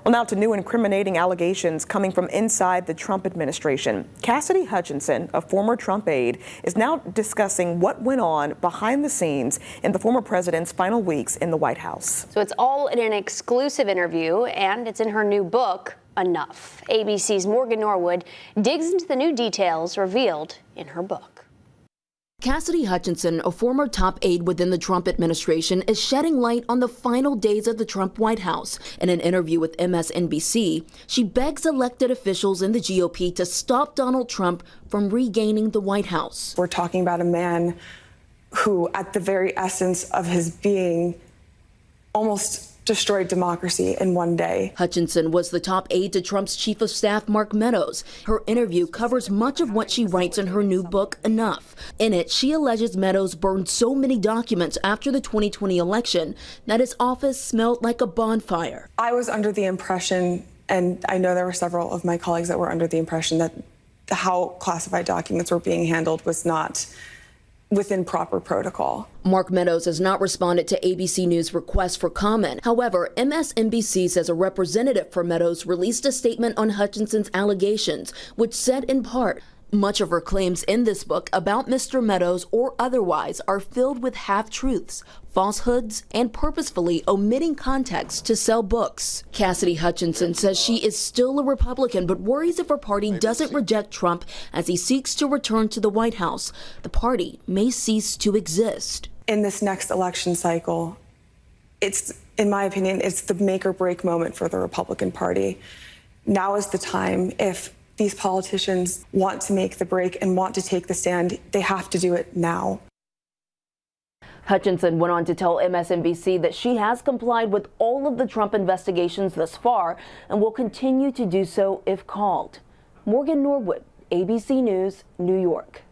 Well, now to new incriminating allegations coming from inside the Trump administration. Cassidy Hutchinson, a former Trump aide, is now discussing what went on behind the scenes in the former president's final weeks in the White House. So it's all in an exclusive interview, and it's in her new book, Enough. ABC's Morgan Norwood digs into the new details revealed in her book. Cassidy Hutchinson, a former top aide within the Trump administration, is shedding light on the final days of the Trump White House. In an interview with MSNBC, she begs elected officials in the GOP to stop Donald Trump from regaining the White House. We're talking about a man who, at the very essence of his being, almost destroyed democracy in one day. Hutchinson was the top aide to Trump's chief of staff, Mark Meadows. Her interview covers much of what she writes in her new book, Enough. In it, she alleges Meadows burned so many documents after the 2020 election that his office smelled like a bonfire. I was under the impression, and I know there were several of my colleagues that were under the impression, that how classified documents were being handled was not within proper protocol. Mark Meadows has not responded to ABC News' request for comment. However, MSNBC says a representative for Meadows released a statement on Hutchinson's allegations, which said in part, much of her claims in this book about Mr. Meadows or otherwise are filled with half-truths, falsehoods, and purposefully omitting context to sell books. Cassidy Hutchinson says she is still a Republican, but worries if her party doesn't reject Trump as he seeks to return to the White House, the party may cease to exist. In this next election cycle, in my opinion, it's the make or break moment for the Republican Party. Now is the time. If these politicians want to make the break and want to take the stand, they have to do it now. Hutchinson went on to tell MSNBC that she has complied with all of the Trump investigations thus far and will continue to do so if called. Morgan Norwood, ABC News, New York.